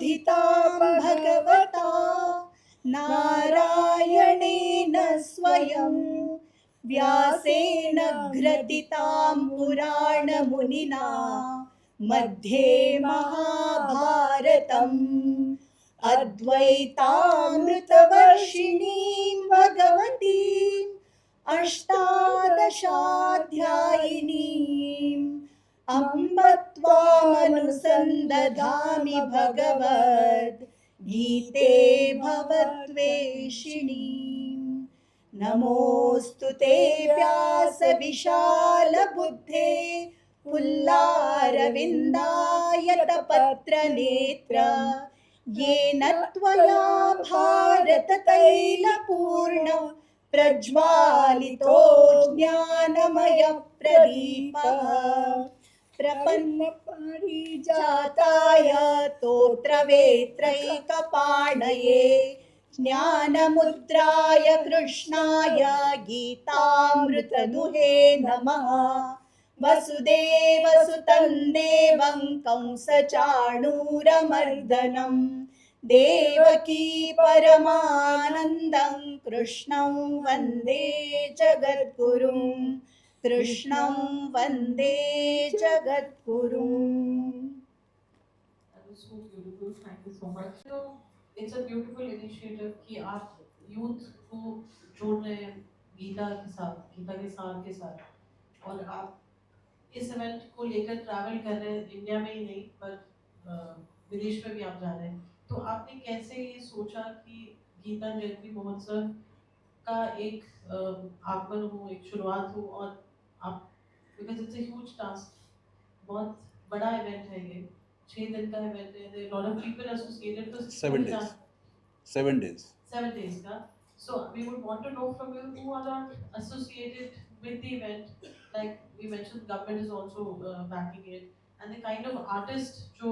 बोधितां भगवता नारायणेन स्वयं व्यासेन ग्रथितां पुराणमुनिना मध्ये महाभारतम् अद्वैतामृतवर्षिणीं भगवतीम् अष्टादशाध्यायिनीम् अम्ब त्वामनुसन्दधामि भगवद् गीते भवद्वेषिणीम्। नमोऽस्तु ते व्यासविशालबुद्धे पुल्लारविन्दायतपत्रनेत्र येन त्वया भारततैलपूर्ण प्रज्वालितो ज्ञानमयः प्रदीपः प्रपन्नपारिजाताय तोत्रवेत्रैकपाणये ज्ञानमुद्राय कृष्णाय गीतामृतदुहे नमः। वसुदेवसुतं देवं कंसचाणूरमर्दनं देवकी परमानन्दं कृष्णं वन्दे जगद्गुरुं कृष्णं वन्दे जगद्गुरुम्। That was so beautiful. Thank you so much. So it's a beautiful initiative कि आप youth को जोड़ रहे हैं गीता के साथ, गीता के सार के साथ, और आप इस इवेंट को लेकर ट्रैवल कर रहे हैं इंडिया में ही नहीं पर विदेश में भी आप जा रहे हैं। तो आपने कैसे ये सोचा कि गीता जयंती महोत्सव का एक आगमन हो, एक शुरुआत हो, और आप because it's a huge task, बहुत बड़ा इवेंट है ये, 6 दिन का इवेंट है, there are a lot of people associated, तो 7 days. 7 days. 7 days का. So we would want to know from you who all are associated with the event. Like we mentioned, government is also backing it, and the kind of artist जो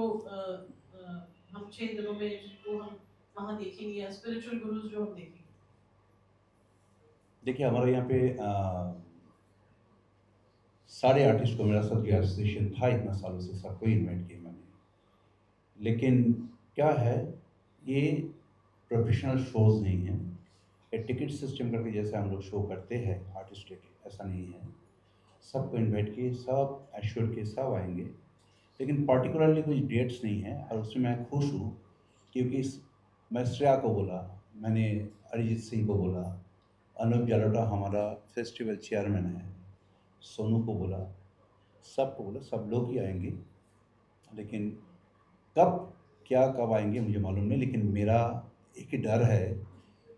हम 6 दिनों में जिनको हम वहाँ देखेंगे, या spiritual gurus जो हम देखेंगे. देखिए हमारे यहाँ पे सारे आर्टिस्ट को मेरा साथ एसोसिएशन था इतना सालों से, सबको इन्वाइट किया मैंने। लेकिन क्या है, ये प्रोफेशनल शोज़ नहीं हैं, ये टिकट सिस्टम करके जैसे हम लोग शो करते हैं आर्टिस्ट के, ऐसा नहीं है। सबको इन्वाइट किए, सब एश्योर के सब आएंगे, लेकिन पर्टिकुलरली कुछ डेट्स नहीं है। और उसमें मैं खुश हूँ क्योंकि मैं श्रेया को बोला, मैंने अरिजीत सिंह को बोला, अनूप जालोटा हमारा फेस्टिवल चेयरमैन है, सोनू को बोला, सबको बोला, सब लोग ही आएंगे। लेकिन कब क्या कब आएंगे मुझे मालूम नहीं, लेकिन मेरा एक ही डर है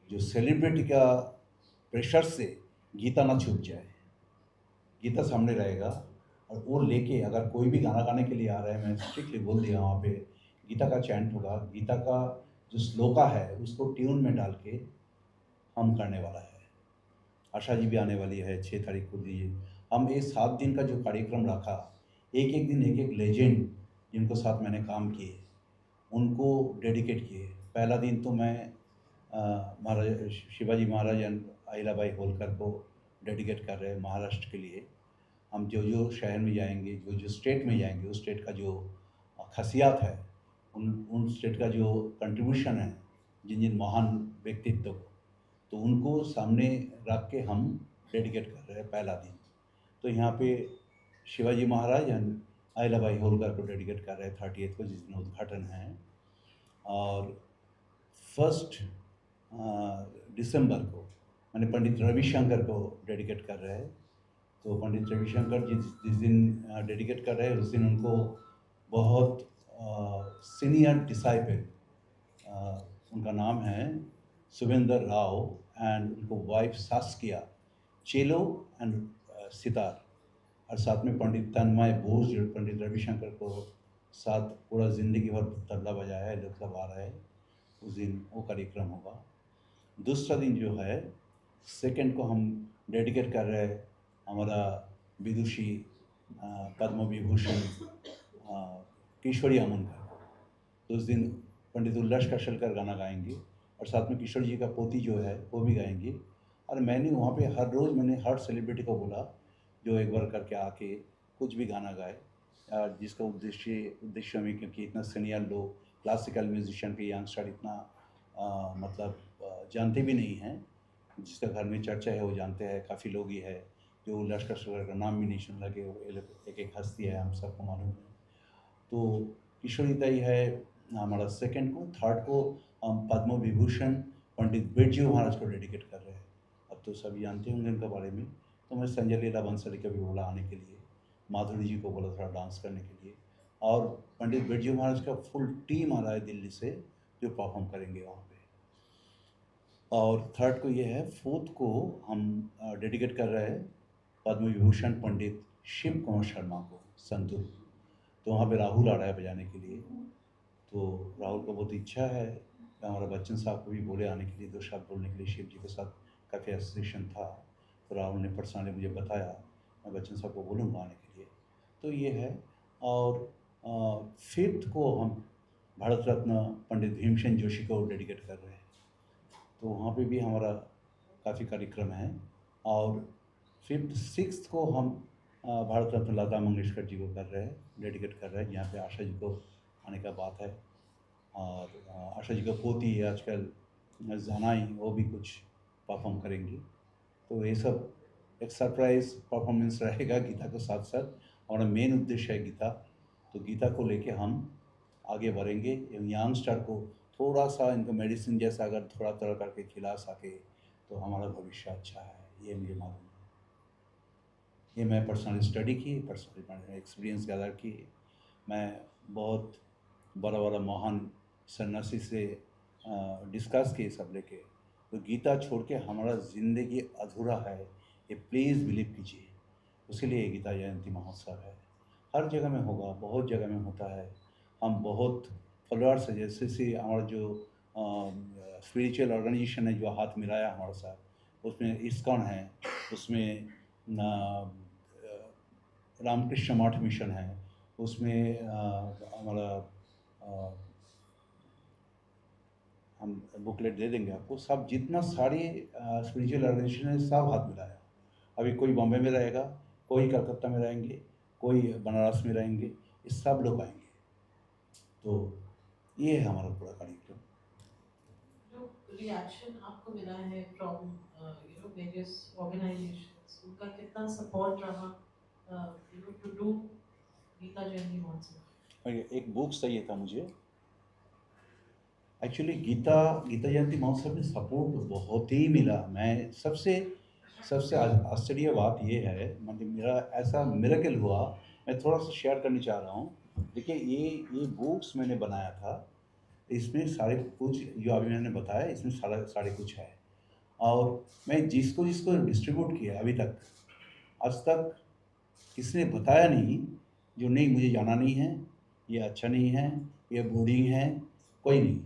जो सेलिब्रिटी का प्रेशर से गीता ना छूट जाए। गीता सामने रहेगा और वो लेके अगर कोई भी गाना गाने के लिए आ रहा है, मैं स्ट्रिक्टली बोल दिया वहाँ पे गीता का चैंट होगा, गीता का जो श्लोका है उसको ट्यून में डाल के हम करने वाला है। आशा जी भी आने वाली है 6 तारीख को दीजिए। हम ये 7 दिन का जो कार्यक्रम रखा, एक एक दिन एक एक लेजेंड जिनको साथ मैंने काम किए उनको डेडिकेट किए। पहला दिन तो मैं महाराज शिवाजी महाराज एंड अहिल्याबाई होलकर को डेडिकेट कर रहे हैं महाराष्ट्र के लिए। हम जो जो शहर में जाएंगे, जो जो स्टेट में जाएंगे, उस स्टेट का जो खासियत है, उन स्टेट का जो कंट्रीब्यूशन है, जिन जिन महान व्यक्तित्व को, तो उनको सामने रख के हम डेडिकेट कर रहे हैं पहला दिन। तो यहाँ पे शिवाजी महाराज एंड अहिल्याबाई होलकर को डेडिकेट कर रहे हैं 30th को, जिस दिन उद्घाटन है। और 1 दिसंबर को मैंने पंडित रविशंकर को डेडिकेट कर रहे हैं। तो पंडित रविशंकर जिस दिन डेडिकेट कर रहे हैं, उस दिन उनको बहुत सीनियर डिसाइपल, उनका नाम है सुभेंद्र राव, एंड उनको वाइफ सास्किया, चेलो एंड सितार, और साथ में पंडित तन्मय बोस जो पंडित रविशंकर को साथ पूरा ज़िंदगी भर तबला बजाया है, लोग सब आ रहे हैं। उस दिन वो कार्यक्रम होगा। दूसरा दिन जो है 2 को हम डेडिकेट कर रहे हैं हमारा विदुषी पद्म विभूषण किशोरी अमनकर को। तो उस दिन पंडित उल्लास कशलकर गाना गाएंगे और साथ में किशोर जी का पोती जो है वो भी गाएंगे। और मैंने वहाँ पे हर रोज़ मैंने हर सेलिब्रिटी को बोला जो एक बार करके आके कुछ भी गाना गाए, जिसका उद्देश्य में, क्योंकि इतना सीनियर लोग क्लासिकल म्यूजिशियन के यंगस्टर इतना जानते भी नहीं हैं। जिसका घर में चर्चा है वो जानते हैं, काफ़ी लोग ही है जो लश्कर सगड़ का नाम भी नहीं सुन लगे। वो एक एक हस्ती है, हम सबको मालूम है। तो किशोरी दाई है हमारा सेकंड को। थर्ड को हम पद्म विभूषण पंडित बिरजू महाराज को डेडिकेट कर रहे हैं। अब तो सभी जानते होंगे इनके बारे में। तो मैं संजय लीला बंसली का भी बोला आने के लिए, माधुरी जी को बोला थोड़ा डांस करने के लिए, और पंडित बिरजू महाराज का फुल टीम आ रहा है दिल्ली से जो परफॉर्म करेंगे वहाँ पे। और थर्ड को ये है। फोर्थ को हम डेडिकेट कर रहे हैं पद्म विभूषण पंडित शिव कुमार शर्मा को, संतूर। तो वहाँ पे राहुल आ रहा है बजाने के लिए। तो राहुल को बहुत इच्छा है। हमारा बच्चन साहब को भी बोले आने के लिए, 2 शब्द बोलने के लिए। शिव जी के साथ काफ़ी एसोसिएशन था, तो राहुल ने पर्सनली मुझे बताया, मैं बच्चन साहब को बोलूँगा आने के लिए। तो ये है। और फिफ्थ को हम भारत रत्न पंडित भीमसेन जोशी को डेडिकेट कर रहे हैं। तो वहाँ पे भी हमारा काफ़ी कार्यक्रम है। और फिफ्थ सिक्स्थ को हम भारत रत्न लता मंगेशकर जी को कर रहे हैं, डेडिकेट कर रहे हैं, जहाँ पे आशा जी को आने का बात है। और आशा जी का पोती है आजकल जनाई, वो भी कुछ परफॉर्म करेंगी। तो ये सब एक सरप्राइज परफॉर्मेंस रहेगा गीता के साथ साथ। हमारा मेन उद्देश्य है गीता। तो गीता को लेके हम आगे बढ़ेंगे। यंगस्टर को थोड़ा सा इनको मेडिसिन जैसा अगर थोड़ा थोड़ा करके खिला सके तो हमारा भविष्य अच्छा है, ये मुझे मालूम है। ये मैं पर्सनली स्टडी की, पर्सनली मैंने एक्सपीरियंस गैदर की। मैं बहुत बड़ा बड़ा महान सन्यासी से डिस्कस किए सब लेके। तो गीता छोड़ के हमारा ज़िंदगी अधूरा है, ये प्लीज़ बिलीव कीजिए। उसीलिए गीता जयंती महोत्सव है। हर जगह में होगा, बहुत जगह में होता है। हम बहुत फॉलोअर्स है, जैसे हमारा जो स्पिरिचुअल ऑर्गेनाइजेशन है जो हाथ मिलाया हमारे साथ, उसमें इस्कॉन है, उसमें रामकृष्ण मठ मिशन है, उसमें हमारा हम बुकलेट दे देंगे आपको। सब जितना सारी स्पिरिचुअल ऑर्गेनाइजेशन है सब हाथ मिलाया। अभी कोई बॉम्बे में रहेगा, कोई कलकत्ता में रहेंगे, कोई बनारस में रहेंगे, ये सब लोग आएंगे। तो ये है हमारा पूरा कार्यक्रम। जो रिएक्शन आपको मिला है फ्रॉम वेरियस ऑर्गेनाइजेशंस, उनका कितना सपोर्ट रहा टू डू गीता जयंती महोत्सव? और एक बुक चाहिए था मुझे। एक्चुअली गीता जयंती महोत्सव में सपोर्ट बहुत ही मिला। मैं सबसे आश्चर्य बात ये है, मतलब मेरा ऐसा मिरेकल हुआ, मैं थोड़ा सा शेयर करना चाह रहा हूँ। देखिए ये बुक्स मैंने बनाया था, इसमें सारे कुछ जो अभी मैंने बताया, इसमें सारे कुछ है। और मैं जिसको डिस्ट्रीब्यूट किया अभी तक, आज तक किसी ने बताया नहीं जो नहीं मुझे जाना नहीं है, ये अच्छा नहीं है, ये बोरिंग है, कोई नहीं।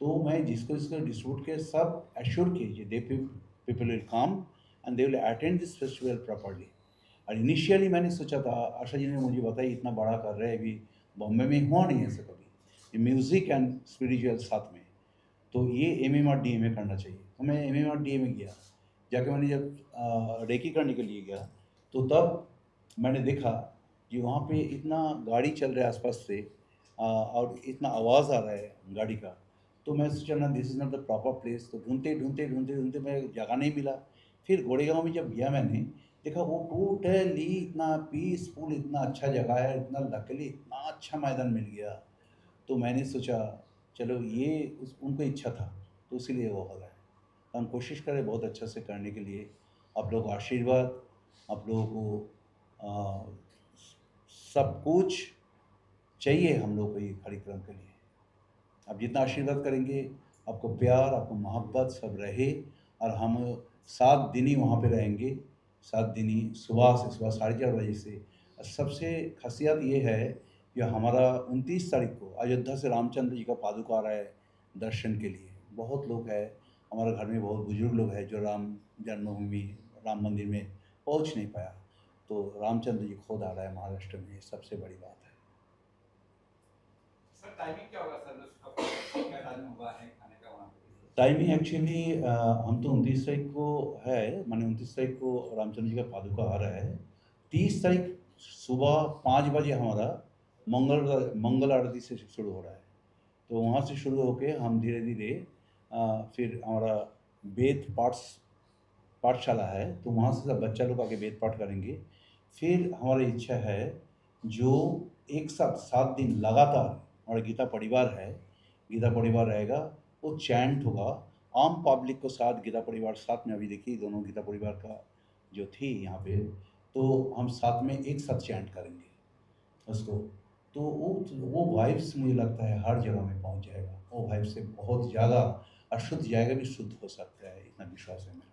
तो मैं जिसको डिस्ट्रीब्यूट किया सब एश्योर कीजिए they people will come and they will attend this festival properly. और इनिशियली मैंने सोचा था, आशा जी ने मुझे बताया इतना बड़ा कर रहे हैं, अभी बॉम्बे में हुआ नहीं ऐसा कभी, ये म्यूज़िक एंड स्पिरिचुअल साथ में। तो ये MM और DMA करना चाहिए। तो मैं MM और DMA गया, जाके मैंने जब रेकी करने के लिए गया, तो तब मैंने देखा कि वहाँ पे इतना गाड़ी चल रहा है आसपास से और इतना आवाज़ आ रहा है गाड़ी का। तो मैं सोचा ना this is not the proper place. तो ढूंढते मैं जगह नहीं मिला। फिर गोरेगांव में जब गया मैंने देखा वो टोटली इतना पीसफुल, इतना अच्छा जगह है, इतना लकली, इतना अच्छा मैदान मिल गया। तो मैंने सोचा चलो ये उनको इच्छा था तो इसीलिए वो हो रहा है। हम कोशिश करें बहुत अच्छा से करने के लिए। आप लोग आशीर्वाद, आप लोगों को सब कुछ चाहिए हम लोग को ये कार्यक्रम के लिए। आप जितना आशीर्वाद करेंगे, आपको प्यार, आपको मोहब्बत सब रहे। और हम 7 दिन ही वहाँ पे रहेंगे, 7 दिन ही, सुबह 4:30 बजे से। और सबसे खासियत ये है कि हमारा 29 तारीख को अयोध्या से रामचंद्र जी का पादुका आ रहा है दर्शन के लिए। बहुत लोग हैं, हमारे घर में बहुत बुजुर्ग लोग हैं जो राम जन्मभूमि, राम मंदिर में पहुँच नहीं पाया। तो रामचंद्र जी खुद आ रहा है महाराष्ट्र में, ये सबसे बड़ी बात है। सर टाइमिंग क्या होगा सर, उसका क्या टाइम होगा है खाने का वहाँ पे? टाइमिंग एक्चुअली हम तो 29 तारीख को है, माने 29 तारीख को रामचंद्र जी का पादुका आ रहा है। 30 तारीख सुबह 5 बजे हमारा मंगल आरती से शुरू हो रहा है। तो वहाँ से शुरू होके हम धीरे धीरे फिर हमारा वेद पाठशाला है, तो वहाँ से सब बच्चा लोग आके वेद पाठ करेंगे। फिर हमारी इच्छा है जो एक साथ 7 दिन लगातार हमारा गीता परिवार है, गीता परिवार रहेगा, वो चैंट होगा आम पब्लिक को साथ, गीता परिवार साथ में। अभी देखिए दोनों गीता परिवार का जो थी यहाँ पे, तो हम साथ में एक साथ चैंट करेंगे उसको। तो वो वाइब्स मुझे लगता है हर जगह में पहुँच जाएगा, वो वाइब्स से बहुत ज़्यादा अशुद्ध जाएगा भी शुद्ध हो सकता है, इतना विश्वास है मेरा।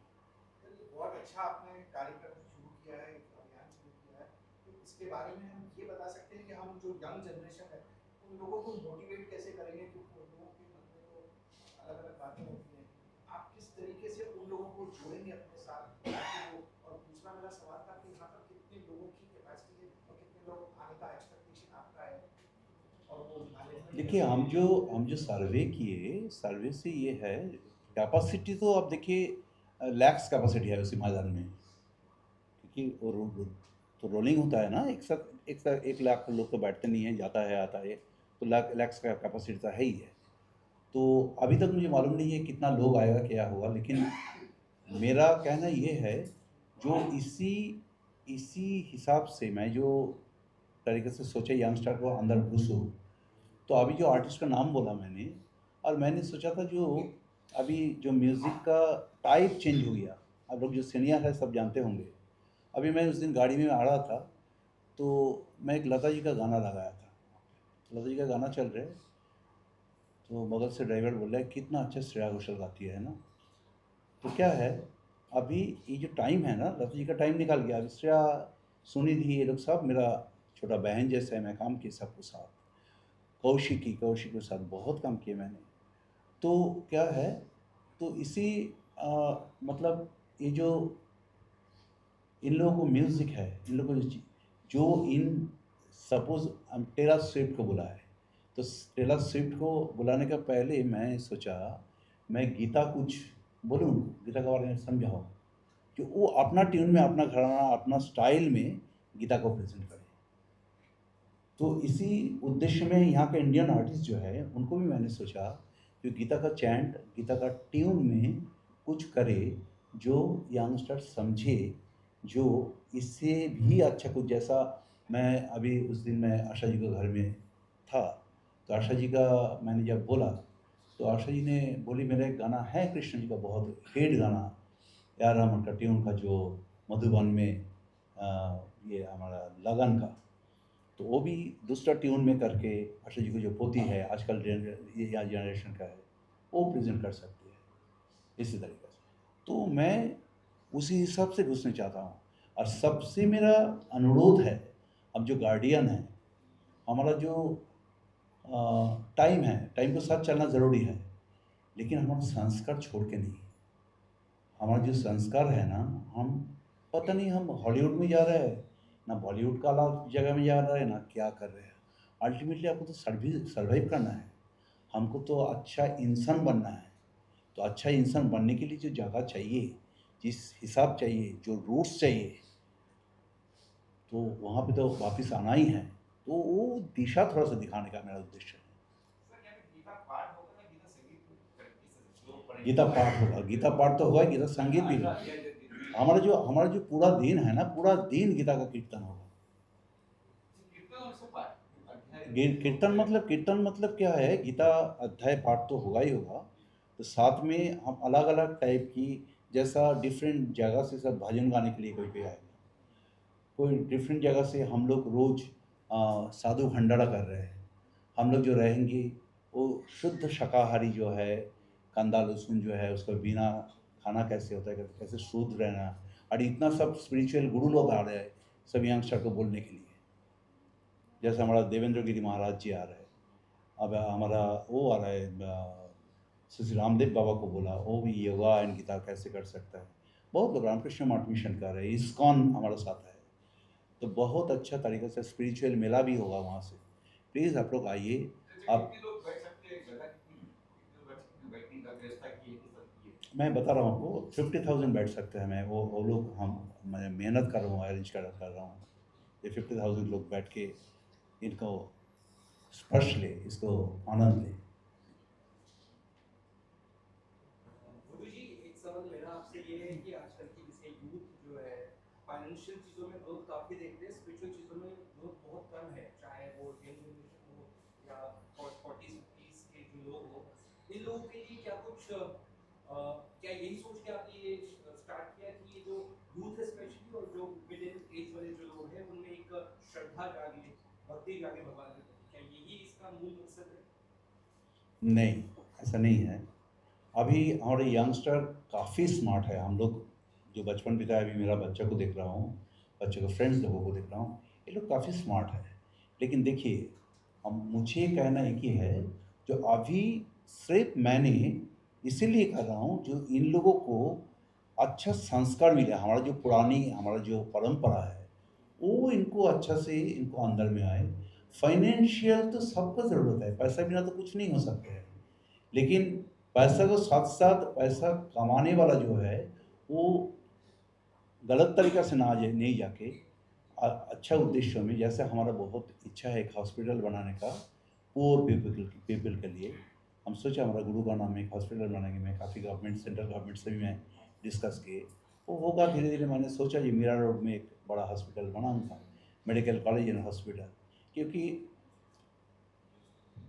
बहुत अच्छा आपने कार्यक्रम शुरू किया है, एक अभियान शुरू किया है। तो इसके बारे में हम ये बता सकते हैं कि हम जो यंग जनरेशन है उन लोगों को मोटिवेट कैसे करेंगे, क्योंकि उन लोगों के मन में तो अलग अलग बातें होती हैं। आप किस तरीके से उन लोगों को जोड़ेंगे अपने साथ ताकि वो, और दूसरा मेरा सवाल था कि यहाँ पर कितने लोगों की कैपेसिटी है और कितने लोग आने का एक्सपेक्टेशन आपका है और वो मैनेजमेंट। देखिए हम जो सर्वे किए, सर्वे से ये है कैपेसिटी, तो आप देखिए लैक्स कैपेसिटी है उसी मैदान में, क्योंकि तो रोलिंग होता है ना, एक साथ 1 लाख लोग तो बैठते नहीं हैं, जाता है आता है, तो लैक्स का कैपेसिटी तो है ही है। तो अभी तक मुझे मालूम नहीं है कितना लोग आएगा क्या होगा, लेकिन मेरा कहना ये है जो इसी हिसाब से मैं जो तरीके से सोचा यंगस्टर को अंदर घुसूँ, तो अभी जो आर्टिस्ट का नाम बोला मैंने, और मैंने सोचा था जो अभी जो म्यूज़िक का टाइप चेंज हो गया। आप लोग जो सीनियर है सब जानते होंगे। अभी मैं उस दिन गाड़ी में आ रहा था, तो मैं एक लता जी का गाना लगाया था, लता जी का गाना चल रहा है, तो बगल से ड्राइवर बोल रहा है कितना अच्छा श्रेया घोषाल गाती है ना। तो क्या है, अभी ये जो टाइम है ना, लता जी का टाइम निकल गया। अभी श्रेया, सुनिधि, ये लोग सब मेरा छोटा बहन जैसे है, मैं काम किए सबको साथ। कौशिक के साथ बहुत काम किए मैंने। तो क्या है, तो इसी मतलब ये जो इन लोगों को म्यूज़िक है, इन लोगों को जो इन सपोज़ हम टेलर स्विफ्ट को बुलाए, तो टेलर स्विफ्ट को बुलाने का पहले मैं सोचा मैं गीता कुछ बोलूँ, गीता के बारे में समझाऊँ, कि वो अपना ट्यून में, अपना घराना, अपना स्टाइल में गीता को प्रेजेंट करे। तो इसी उद्देश्य में यहाँ के इंडियन आर्टिस्ट जो है उनको भी मैंने सोचा कि गीता का चैंट, गीता का ट्यून में कुछ करे जो यंगस्टर समझे, जो इससे भी अच्छा कुछ। जैसा मैं अभी उस दिन मैं आशा जी के घर में था, तो आशा जी का मैंने जब बोला, तो आशा जी ने बोली मेरा एक गाना है कृष्ण जी का बहुत हिट गाना, यार हमर का ट्यून का, जो मधुबन में ये हमारा लगन का, तो वो भी दूसरा ट्यून में करके आशा जी को जो पोती है आजकल ये जनरेशन का है, वो प्रेजेंट कर सकती है इसी तरीके से। तो मैं उसी हिसाब से घुसने चाहता हूँ। और सबसे मेरा अनुरोध है, अब जो गार्डियन है, हमारा जो टाइम है, टाइम के साथ चलना ज़रूरी है, लेकिन हमारा संस्कार छोड़ के नहीं। हमारा जो संस्कार है ना, हम पता नहीं हम हॉलीवुड में जा रहे हैं ना, बॉलीवुड का अलग जगह में जा रहे हैं ना, क्या कर रहे हैं। अल्टीमेटली आपको तो सर्वाइव करना है, हमको तो अच्छा इंसान बनना है। तो अच्छा इंसान बनने के लिए जो जगह चाहिए, जिस हिसाब चाहिए, जो रूट्स चाहिए, तो वहाँ पे तो वापस आना ही है। तो वो दिशा थोड़ा सा दिखाने का मेरा उद्देश्य है। सर क्या गीता पाठ होगा ना, गीता संगीत गीता पाठ होगा, गीता पाठ तो होगा, गीता संगीत भी होगा। हमारा जो पूरा दिन है ना, पूरा दिन गीता का कीर्तन होगा। कीर्तन मतलब क्या है, गीता अध्याय पाठ तो होगा ही होगा, तो साथ में हम अलग अलग टाइप की, जैसा डिफरेंट जगह से सब भजन गाने के लिए कोई आएगा, कोई डिफरेंट जगह से हम लोग रोज़ साधु भंडारा कर रहे हैं। हम लोग जो रहेंगे वो शुद्ध शाकाहारी जो है, कंदा लहसुन जो है उसका बिना खाना कैसे होता है, कैसे शुद्ध रहना। और इतना सब स्पिरिचुअल गुरु लोग आ रहे हैं सब यंगस्टर को बोलने के लिए। जैसे हमारा देवेंद्र गिरी महाराज जी आ रहे हैं, अब हमारा वो आ रहा है श्री रामदेव बाबा को बोला, वो भी योगा एंड गीता कैसे कर सकता है। बहुत लोग रामकृष्ण मठ मिशन कर रहे हैं, इस्कॉन हमारे साथ है। तो बहुत अच्छा तरीके से स्पिरिचुअल मेला भी होगा वहाँ से। प्लीज़ आप लोग आइए। आप, लोग बैठ सकते हैं, जगह कितनी बैठने का व्यवस्था की है, किस तरह की है? मैं बता रहा हूँ आपको 50,000 बैठ सकते हैं। मैं वो लोग मैं मेहनत कर रहा हूँ, अरेंज कर रहा हूँ। ये 50,000 लोग बैठ के इनको स्पर्श ले, इसको आनंद ले। आपसे ये है कि आजकल की जैसे यूथ जो है फाइनेंशियल चीज़ों में ग्रोथ काफ़ी देखते हैं, स्पिरिचुअल चीज़ों में ग्रोथ बहुत कम है, चाहे वो यंग जनरेशन हो या 40s 50s के जो लोग हो। इन लोगों के लिए क्या कुछ क्या यही सोच के आपने ये स्टार्ट किया कि ये जो यूथ है स्पेशली और जो मिड एज वाले जो लोग हैं उनमें एक श्रद्धा जागे, भक्ति जागे भगवान के प्रति, क्या यही इसका मूल मकसद है? नहीं, ऐसा नहीं है। अभी हमारे यंगस्टर काफ़ी स्मार्ट है। हम लोग जो बचपन बिताया, अभी मेरा बच्चा को देख रहा हूँ, बच्चे के फ्रेंड्स लोगों को देख रहा हूँ, ये लोग काफ़ी स्मार्ट है। लेकिन देखिए, हम मुझे कहना एक ही है, जो अभी सिर्फ मैंने इसीलिए कर रहा हूँ जो इन लोगों को अच्छा संस्कार मिले। हमारा जो परंपरा है वो इनको अच्छा से इनको अंदर में आए। फाइनेंशियल तो सबको ज़रूरत है, पैसा बिना तो कुछ नहीं हो सकता है। लेकिन पैसा के साथ साथ पैसा कमाने वाला जो है वो गलत तरीका से ना जाए, नहीं जाके अच्छा उद्देश्य में, जैसे हमारा बहुत इच्छा है एक हॉस्पिटल बनाने का पुअर पीपल के लिए। हम सोचा हमारा गुरु का नाम एक हॉस्पिटल बनाएंगे। मैं काफ़ी गवर्नमेंट सेंट्रल गवर्नमेंट से भी मैं डिस्कस किए, वो होगा धीरे धीरे। मैंने सोचा जी मीरा रोड में एक बड़ा हॉस्पिटल बनाऊंगा, मेडिकल कॉलेज एंड हॉस्पिटल, क्योंकि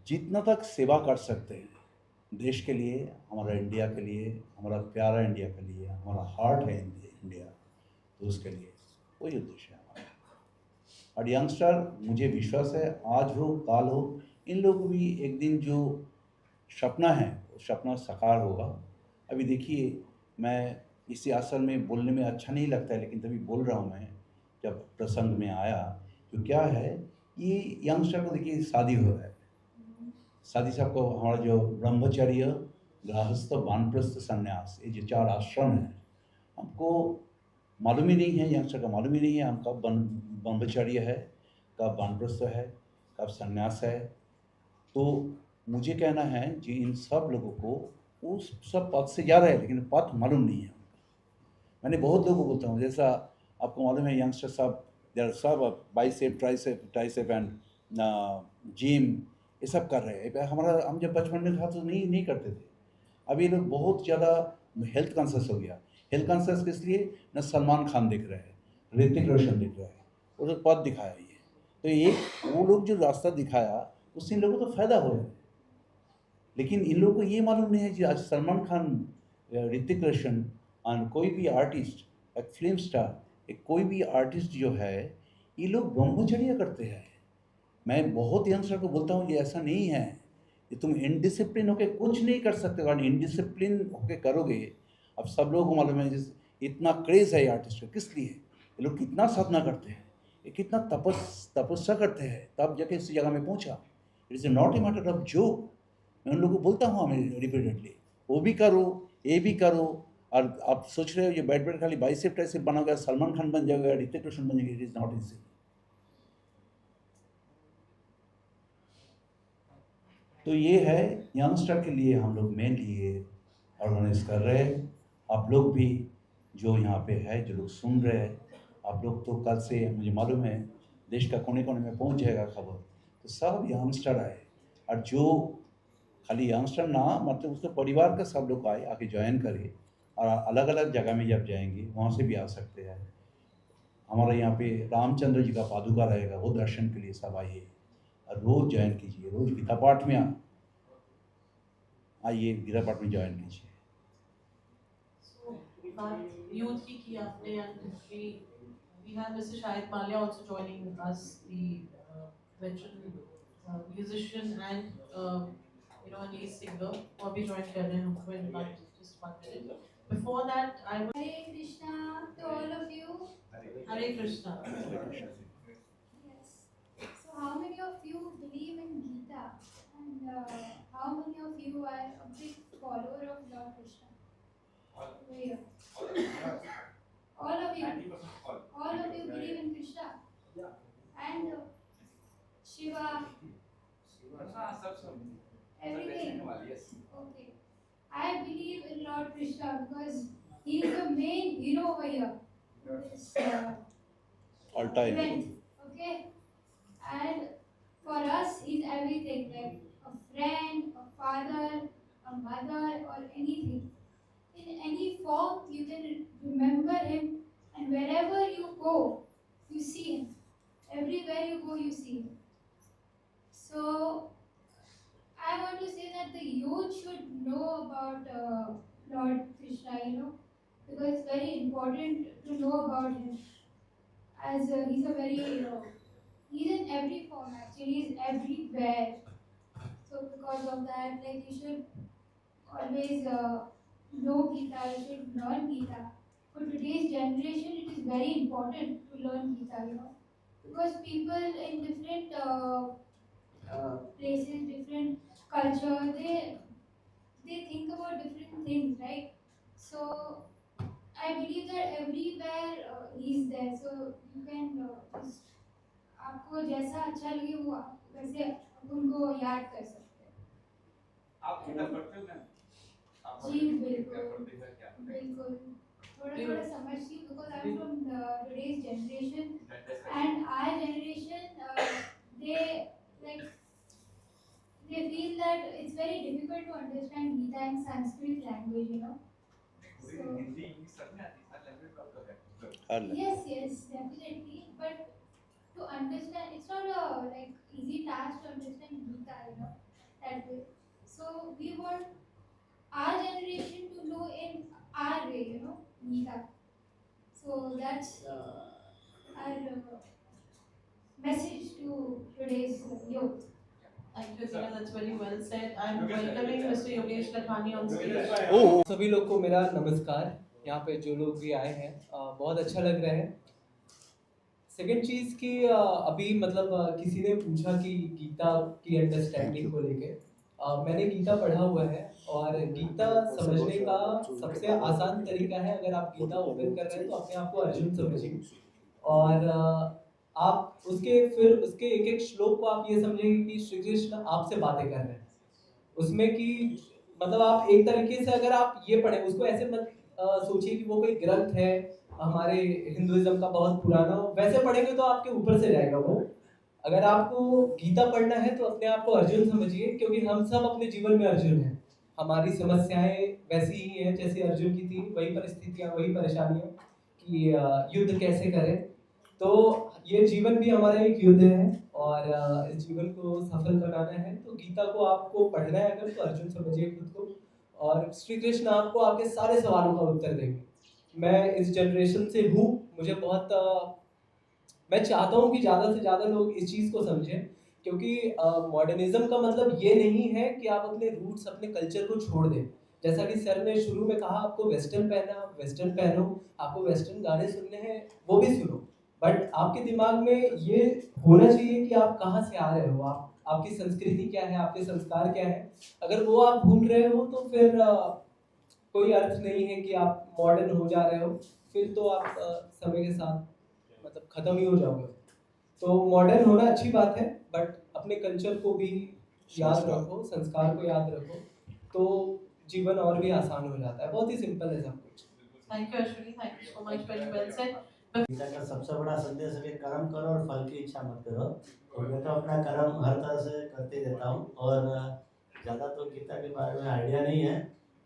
जितना तक सेवा कर सकते हैं देश के लिए, हमारा इंडिया के लिए, हमारा प्यारा इंडिया के लिए, हमारा हार्ट है इंडिया, तो उसके लिए वही उद्देश्य है हमारा। और यंगस्टर, मुझे विश्वास है आज हो काल हो, इन लोगों को भी एक दिन जो सपना है वो सपना साकार होगा। अभी देखिए, मैं इसी आसन में बोलने में अच्छा नहीं लगता है, लेकिन तभी बोल रहा हूँ मैं, जब प्रसंग में आया। तो क्या है, ये यंगस्टर को देखिए शादी हो रहा है, साथ ही साथ को हमारा जो ब्रह्मचर्य, गृहस्थ, वानप्रस्थ, संन्यास, ये जो 4 आश्रम हैं, हमको मालूम ही नहीं है, यंगस्टर का मालूम ही नहीं है हम कब ब्रह्मचर्य है, कब वानप्रस्थ है, कब संन्यास है। तो मुझे कहना है कि इन सब लोगों को उस सब पथ से जा रहे हैं, लेकिन पथ मालूम नहीं है उनका। मैंने बहुत लोगों को बोलता हूँ, जैसा आपको मालूम है यंगस्टर सब देर सब बाइसेप ट्राइसेप एंड जिम ये सब कर रहे हैं। हम जब बचपन में था तो नहीं करते थे। अभी लोग बहुत ज़्यादा हेल्थ कॉन्शियस हो गया। हेल्थ कॉन्शियस किस लिए? न सलमान खान दिख रहे हैं, ऋतिक रोशन दिख रहा है, वो लोग पथ दिखाया ये। तो ये वो लोग जो रास्ता दिखाया उससे इन लोगों को फ़ायदा हो रहा है। लेकिन इन लोगों को ये मालूम नहीं है कि आज सलमान खान, ऋतिक रोशन और कोई भी आर्टिस्ट, एक फिल्म स्टार, एक कोई भी आर्टिस्ट जो है, ये लोग ब्रह्मचर्य करते हैं। मैं बहुत यंगस्टर को बोलता हूँ ये ऐसा नहीं है कि तुम इनडिसिप्लिन होकर कुछ नहीं कर सकते। अगर इनडिसिप्लिन होकर करोगे, अब सब लोगों को मालूम है जिस इतना क्रेज़ है आर्टिस्ट का, किस लिए? ये लोग कितना साधना करते हैं, ये कितना तपस्या करते हैं, तब जाके इस जगह में पहुँचा। It is not a matter of joke. मैं उन लोगों को बोलता हूँ हमें रिपीटेडली, वो भी करो, ये भी करो। और आप सोच रहे हो ये बैठ खाली बाइसेप ट्राइसेप बनाओगे, सलमान खान बन जाओगे, ऋतिक रोशन बन जाएंगे, इट इज़ नॉट ईजी। तो ये है यंगस्टर के लिए हम लोग मेनली ये ऑर्गेनाइज कर रहे हैं। आप लोग भी जो यहाँ पे है, जो लोग सुन रहे हैं, आप लोग तो कल से मुझे मालूम है देश का कोने कोने में पहुँच जाएगा खबर, तो सब यंगस्टर आए। और जो खाली यंगस्टर ना, मतलब उसके परिवार का सब लोग आए, आके ज्वाइन करें। और अलग अलग जगह में जब जाएंगे वहाँ से भी आ सकते हैं। हमारे यहाँ पे रामचंद्र जी का पादुका रहेगा, वो दर्शन के लिए सब आइए और रोज़ ज्वाइन कीजिए। रोज़ गीता पाठ में आइए, गीता पाठ में ज्वाइन कीजिए। So, बात youth की आपने, and we have Mr. Shahid Malia also joining us, the veteran musician and a lead singer. वो भी join कर रहे हैं हमको in about just 1 minute. Before that, I would Hare Krishna to all of you. Hare Krishna. Yes. So, how many of you believe in Gita? And how many of you are a big follower of Lord Krishna? Over here. All of you. 90% All of you believe in Krishna. And Shiva. Everything. Okay. I believe in Lord Krishna because he is the main hero over here. This All time. event. Okay. And for us, he's everything, like a friend, a father, a mother, or anything. in any form you can remember him, and wherever you go, you see him. Everywhere you go, you see him. So I want to say that the youth should know about Lord Krishna, because it's very important to know about him. As he's a very, he's in every form actually, he's everywhere. So because of that, like you should always know Gita, you should learn Gita. For today's generation, it is very important to learn Gita, because people in different places, different culture, they think about different things, right? So I believe that everywhere he's there. So you can just आपको जैसा अच्छा लगे वो आप वैसे उनको याद कर सकते हैं. आप गीता पढ़ते हो मैम? आप जी गीता बिल्कुल पढ़ते हैं क्या? बिल्कुल थोड़ा थोड़ा समझती हूँ because I'm from today's generation and our generation they like they feel that it's very difficult to understand Gita in Sanskrit language. पूरी So हिंदी इंग्लिश सब में आती है, हर लैंग्वेज में आपका है. yes definitely, but to understand it's not a like easy task to understand Gita, that way. So we want our generation to know in our way, Gita. So that's our message to today's youth. Thank you, Tina. That's very well said. I'm welcoming Mr. Yogesh Lakhani on stage. सभी लोग को मेरा नमस्कार. यहाँ पे जो लोग भी आए हैं बहुत अच्छा लग रहा है. सेकंड चीज़ कि अभी मतलब किसी ने पूछा कि गीता की अंडरस्टैंडिंग को लेके मैंने गीता पढ़ा हुआ है और गीता समझने का सबसे आसान तरीका है, अगर आप गीता ओपन कर रहे हैं तो अपने आप को अर्जुन समझिए और आप उसके एक एक श्लोक को आप ये समझेंगे कि श्री कृष्ण आपसे बातें कर रहे हैं उसमें कि मतलब आप एक तरीके से अगर आप ये पढ़ें उसको ऐसे मत सोचिए कि वो कोई ग्रंथ है हमारे हिंदुइज्म का बहुत पुराना, वैसे पढ़ेंगे तो आपके ऊपर से जाएगा वो. अगर आपको गीता पढ़ना है तो अपने आप को अर्जुन समझिए, क्योंकि हम सब अपने जीवन में अर्जुन हैं. हमारी समस्याएं वैसी ही हैं जैसे अर्जुन की थी, वही परिस्थितियां वही परेशानियां कि युद्ध कैसे करें. तो ये जीवन भी हमारा एक युद्ध है और इस जीवन को सफल बनाना है तो गीता को आपको पढ़ना है अगर तो अर्जुन समझिए खुद को, और श्री कृष्ण आपको आपके सारे सवालों का उत्तर देंगे. मैं इस जनरेशन से हूँ, मुझे बहुत मैं चाहता हूँ कि ज़्यादा से ज़्यादा लोग इस चीज़ को समझें, क्योंकि मॉडर्निज्म का मतलब ये नहीं है कि आप अपने रूट्स अपने कल्चर को छोड़ दें. जैसा कि सर ने शुरू में कहा आपको वेस्टर्न पहना आप वेस्टर्न पहनो, आपको वेस्टर्न गाने सुनने हैं वो भी सुनो, बट आपके दिमाग में ये होना चाहिए कि आप कहाँ से आ रहे हो, आपकी संस्कृति क्या है, आपके संस्कार क्या है. अगर वो आप भूल रहे हो तो फिर कोई अर्थ नहीं है कि आप मॉडर्न हो जा रहे हो, फिर तो आप समय के साथ मतलब ख़त्म ही हो जाओगे. तो मॉडर्न होना अच्छी बात है, बट अपने कल्चर को भी याद रखो, संस्कार को याद रखो, तो जीवन और भी आसान हो जाता है. बहुत ही सिंपल है सब कुछ. Thank you, Ashwini. Thank you so much. Very well said. Gita का सबसे बड़ा संदेश है कि कर्म करो और फल की इच्छा मत करो. तो मैं तो अपना कर्म हर तरह से करते रहता हूँ और ज़्यादा तो गीता के बारे में आइडिया नहीं है,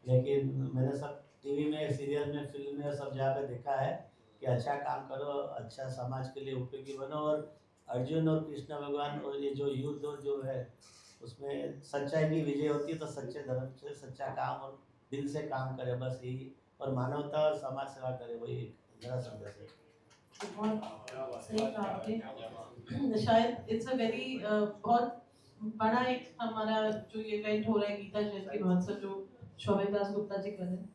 लेकिन मैंने सब टीवी में, सीरियल में, फिल्म में सब जगह पे देखा है कि अच्छा काम करो, अच्छा समाज के लिए उपयोगी बनो. और अर्जुन और कृष्ण भगवान और ये जो युद्ध और जो है उसमें सच्चाई की विजय होती है. तो सच्चे धर्म से सच्चा काम और दिल से काम करे, बस यही, और मानवता और समाज सेवा करे, वही मेरा संदेश है. बहुत सही कहा आपने. शायद इट्स अ वेरी बहुत बड़ा एक हमारा जो ये इवेंट हो रहा है गीता जयंती महोत्सव जो शोभित दास गुप्ता जी कर रहे हैं,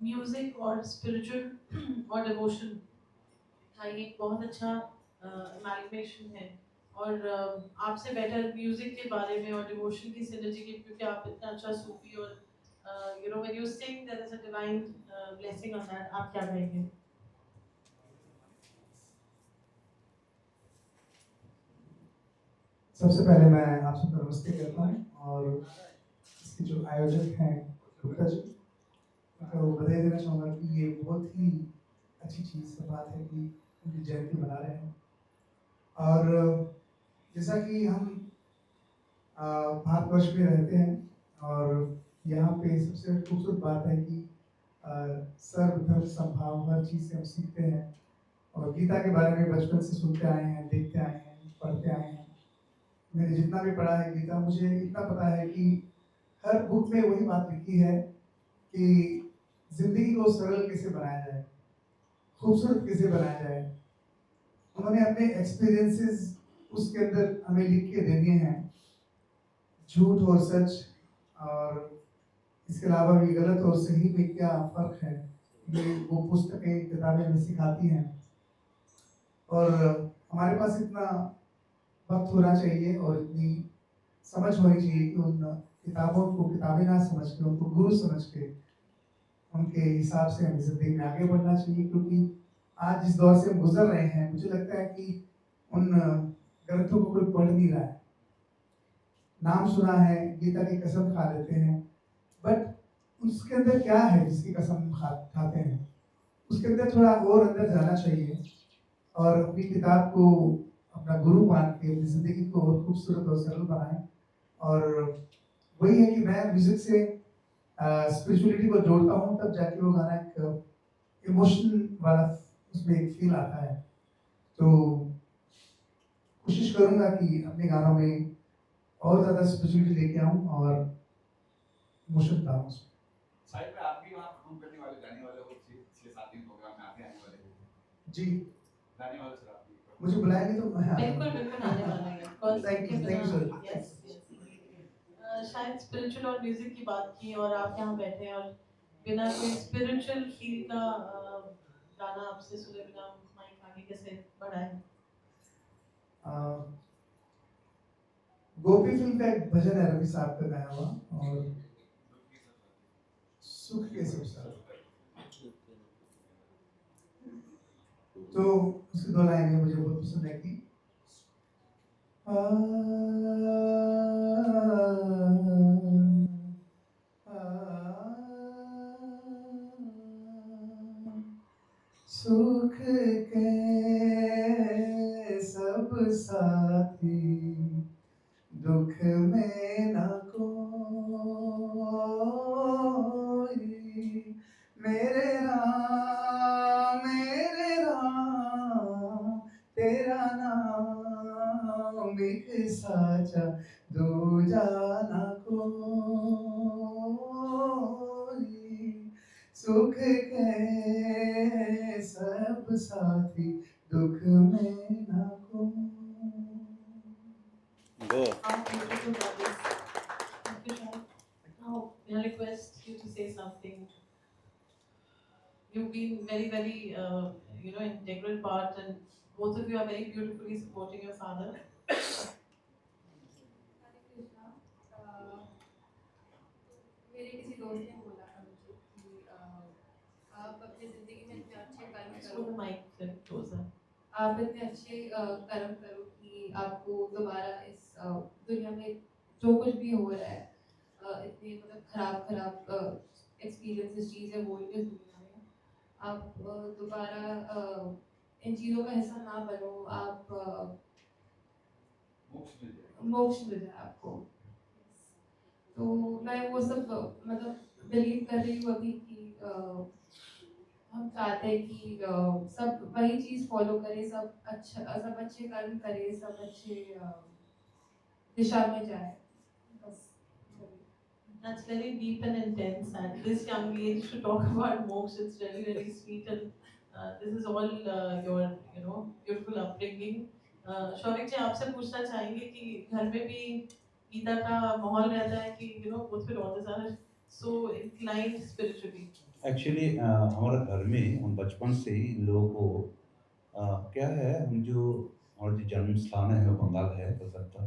म्यूजिक और स्पिरिचुअल और डिवोशन का ये एक बहुत अच्छा एमालगमेशन है. और आपसे बेटर म्यूजिक के बारे में और डिवोशन की सिनर्जी के, क्योंकि आप इतना अच्छा सूफी और when you sing there is a divine blessing on that. आप क्या कहेंगे? सबसे पहले मैं आप सबको नमस्ते करता हूँ और इसके जो आयोजक हैं गुप्ता जी, उनको बधाई देना चाहूँगा कि ये बहुत ही अच्छी चीज़ बात है कि उनकी जयंती मना रहे हैं. और जैसा कि हम भारतवर्ष में रहते हैं और यहाँ पे सबसे खूबसूरत बात है कि सर्व धर्म संभाव हर चीज़ से हम सीखते हैं और गीता के बारे में बचपन से सुनते आए हैं, देखते आए हैं, पढ़ते आए हैं। मैंने जितना भी पढ़ा है गीता, मुझे इतना पता है कि हर बुक में वही बात लिखी है कि जिंदगी को सरल कैसे बनाया जाए, खूबसूरत कैसे बनाया जाए। उन्होंने अपने एक्सपीरियंसेस उसके अंदर हमें लिख के दे दिए हैं, झूठ और सच, और इसके अलावा भी गलत और सही में क्या फर्क है, ये वो पुस्तकें किताबें हमें सिखाती हैं। और हमारे पास इतना वक्त होना चाहिए और इतनी समझ होनी चाहिए कि उन किताबों को किताबें ना समझ के, उनको गुरु समझ के, उनके हिसाब से हमें जिंदगी में आगे बढ़ना चाहिए। क्योंकि आज जिस दौर से हम गुजर रहे हैं, मुझे लगता है कि उन ग्रंथों को कोई पढ़ नहीं रहा है। नाम सुना है, गीता की कसम खा लेते हैं, बट उसके अंदर क्या है जिसकी कसम खाते हैं, उसके अंदर थोड़ा और अंदर जाना चाहिए और अपनी किताब को अपना गुरु मान के अपनी जिंदगी को और खूबसूरत और सरल बनाएं। और वही है कि मैं म्यूजिक से स्पिरिचुअलिटी को जोड़ता हूँ, तब जाके वो गाना एक इमोशन वाला उसमें एक फील आता है। तो कोशिश करूँगा कि अपने गानों में और ज़्यादा स्पिरिचुअलिटी लेके आऊँ और इमोशन डालूँ उसमें। साइड में आप भी वहाँ परफॉर्म करने वाले, गाने वाले हो, 6-7 दिन प्रोग्राम में आगे आने वाले हो जी, गाने वाले सर, आप भी मुझे बुलाएंगे तो मैं बिल्कुल बिल्कुल आने वाला है of course, थैंक यू उनके सर। बिना यस यस शायद स्पिरिचुअल और म्यूजिक की बात की और आप यहाँ बैठे हैं और बिना कोई स्पिरिचुअल फील का गाना आपसे सुने बिना माइक आगे कैसे बढ़ाए। गोपी फिल्म का एक भजन है रवि साहब का गाया हुआ, और सुख के सब साथ, तो उसकी 2 लाइनें मुझे बहुत पसंद है कि सुख के सब साथी दुख में न कोई, मेरे राम तेरा नाम एक साचा दूजा न कोई, सुख के सब साथी दुख में न कोई। Go. How beautiful that is. Thank you, Shahid. Now, I request you to say something. You've been very, very, integral part, and both of you are very beautifully supporting your father. हरे कृष्णा। मेरे किसी दोस्त ने बोला था मुझे कि आप अपनी ज़िंदगी में इतने अच्छे कर्म Just करो, put the mic closer. आप इतने अच्छे कर्म करो कि आपको दोबारा इस दुनिया में जो कुछ भी हो रहा है, इतने मतलब खराब एक्सपीरियंसेस चीज़ें हो रही है इस दुनिया में, आप दोबारा इन चीज़ों का हिस्सा ना बनो, आप मोक्ष मिल जाए आपको। तो मैं वो सब मतलब बिलीव कर रही हूँ अभी कि हम चाहते हैं कि सब वही चीज़ फॉलो करें, सब अच्छे कर्म करें, सब अच्छे दिशा में जाए, बस। That's very deep and intense. At this young age, to talk about moksha, it's really, really sweet. And this is all your, beautiful upbringing. Showik जी आपसे पूछना चाहेंगे कि घर में भी गीता का माहौल रहता है कि both your daughters are so inclined spiritually. Actually हमारा घर में हम बचपन से ही इन लोगों को क्या है, हम जो हमारा जो जन्म स्थान है वो बंगाल है, कलकत्ता।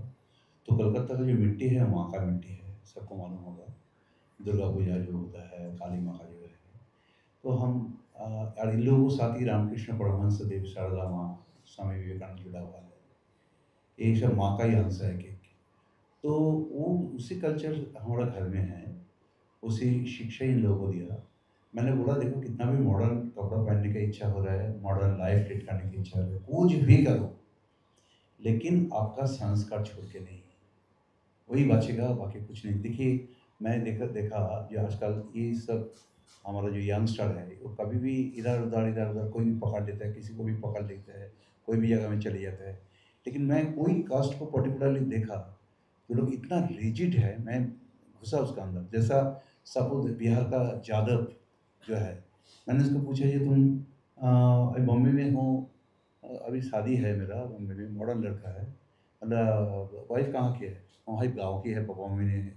तो कलकत्ता का जो मिट्टी है वहाँ का मिट्टी है, सबको मालूम होगा। दुर्गा पूजा जो होता है, काली माँ का जो है, तो हम और इन लोगों के साथ ही रामकृष्ण परमहंस देव शारदा माँ, स्वामी विवेकानंद जुड़ा हुआ है। ये सब माँ का ही अंश है कि तो वो उसी कल्चर हमारा घर में है, उसी शिक्षा इन लोगों को दिया। मैंने बोला देखो कितना भी मॉडर्न कपड़ा पहनने की इच्छा हो रहा है, मॉडर्न लाइफ लीड करने की इच्छा हो रही है, कुछ भी करो, लेकिन आपका संस्कार छोड़ के नहीं, वही बचेगा, बाकी कुछ नहीं। देखिए मैं देखा जो आजकल ये सब हमारा जो यंगस्टर है वो कभी भी इधर उधर कोई भी पकड़ लेता है, किसी को भी पकड़ लेता है, कोई भी जगह में चले जाता है। लेकिन मैं कोई कास्ट को पर्टिकुलरली देखा जो लोग इतना रिजिड है, मैं घुसा उसका अंदर। जैसा सपोज बिहार का जादव जो है, मैंने उसको पूछा ये तुम अभी बॉम्बे में हो, अभी शादी है मेरा बॉम्बे में, मॉडर्न लड़का है, मतलब वाइफ कहाँ की है? वाइफ गाँव की है, पापा मम्मी ने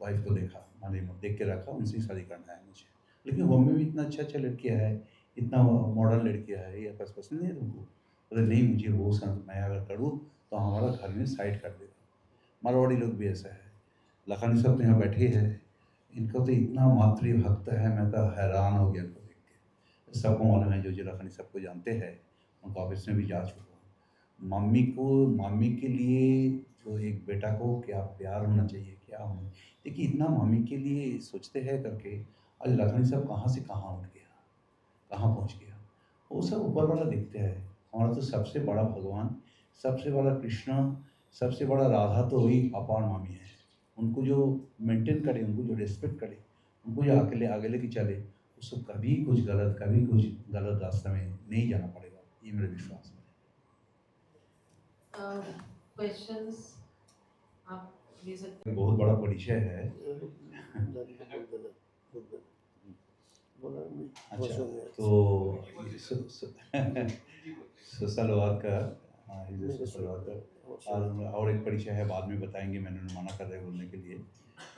वाइफ को देखा, मैंने देख के रखा, उनसे ही शादी करना है मुझे। लेकिन बॉम्बे में इतना अच्छा लड़कियाँ है, इतना मॉडर्न लड़कियाँ है, ये बस पसंद नहीं है तुमको? बोले नहीं, मुझे वो मैं अगर करूँ तो हमारा घर में साइड कर देगा। मारवाड़ी लोग भी ऐसा है। लखानी साहब तो यहाँ बैठे हैं, इनको तो इतना मातृभक्त है, मैं तो हैरान हो गया इनको देख के। सबको मालूम है, जो लखानी साहब को जानते हैं, उनका ऑफिस में भी जा चुका हूँ। मम्मी के लिए जो एक बेटा को क्या प्यार होना चाहिए, क्या होना, देखिए इतना मम्मी के लिए सोचते हैं करके आज लखानी साहब कहाँ से कहाँ उठ गया, कहाँ पहुँच गया। वो सब ऊपर वाला देखते हैं। हमारा तो सबसे बड़ा भगवान, सबसे बड़ा कृष्ण, सबसे बड़ा राधा तो वही पापा और मम्मी है। उनको जो मेंटेन करे, उनको जो रिस्पेक्ट करे, उनको जो आगे लेके चले, उसको कभी कुछ गलत रास्ते में नहीं जाना पड़ेगा, ये मेरा विश्वास है। क्वेश्चंस आप ले सकते हैं। बहुत बड़ा परिचय है। अच्छा, तो सोशल वर्कर, सोशल वर्कर और एक परिचय है, बाद में बताएंगे, मैंने उन्हें मना कर रहे बोलने के लिए।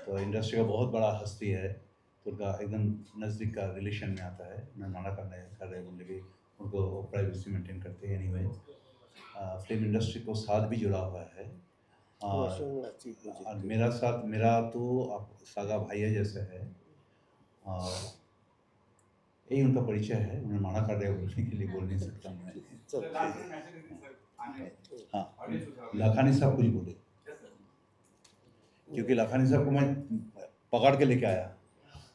तो इंडस्ट्री का बहुत बड़ा हस्ती है, तो उनका एकदम नज़दीक का रिलेशन में आता है, मैं मना कर रहे बोलने के, उनको प्राइवेसी मेंटेन करते हैं। एनीवे, फिल्म इंडस्ट्री को साथ भी जुड़ा हुआ है, और मेरा तो आप सगा भाई जैसा है, और यही उनका परिचय है। उन्हें मना कर रहे बोलने के लिए, बोल नहीं सकता मैं। हाँ, लखानी साहब कुछ बोले, क्योंकि लखानी साहब को मैं पकड़ के लेके आया,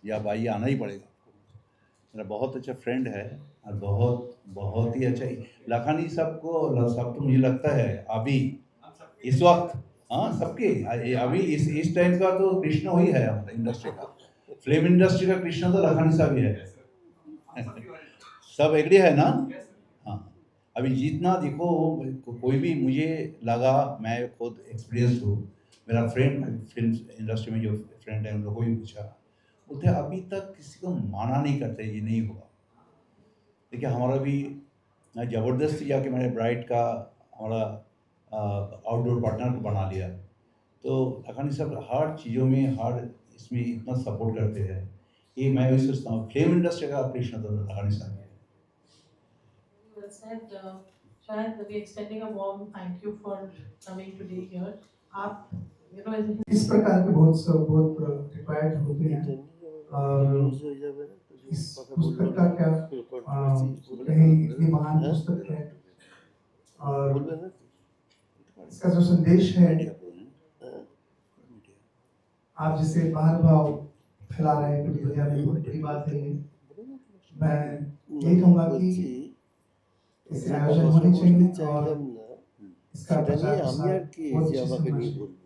या भाई आना ही पड़ेगा। मेरा बहुत अच्छा फ्रेंड है, और बहुत ही अच्छा लखानी साहब तो मुझे लगता है अभी इस वक्त, हाँ सबके अभी इस टाइम का तो कृष्ण वही है हमारा इंडस्ट्री का, फिल्म इंडस्ट्री का कृष्ण तो लखानी साहब ही है। सब एग्री है ना? हाँ, अभी जितना देखो, कोई भी मुझे लगा, मैं खुद एक्सपीरियंस हूँ, मेरा फ्रेंड फिल्म इंडस्ट्री में जो फ्रेंड है, उन लोगों को भी पूछा, बोलते अभी तक किसी को माना नहीं करते, ये नहीं होगा। देखिए हमारा भी ज़बरदस्ती जाके मैंने ब्राइड का हमारा आउटडोर पार्टनर को बना लिया। तो लखानी साहब हर चीज़ों में, हर इसमें इतना सपोर्ट करते हैं, ये मैं भी सोचता हूँ फिल्म इंडस्ट्री का कृष्ण तो लखानी साहब है। Well said. Shahid, we extending a warm thank you for coming today here. आप इस प्रकार के बहुत रिक्वायर्ड होते हैं, और इस पुस्तक का क्या कहीं इतनी महान पुस्तक है, और इसका जो संदेश है, आप जिसे बार भाव फैला रहे हैं पूरी दुनिया में, बहुत बड़ी बात है ये। मैं यही कहूँगा कि इससे आयोजन होने चाहिए, और इसका प्रचार प्रसार बहुत अच्छे से होना चाहिए।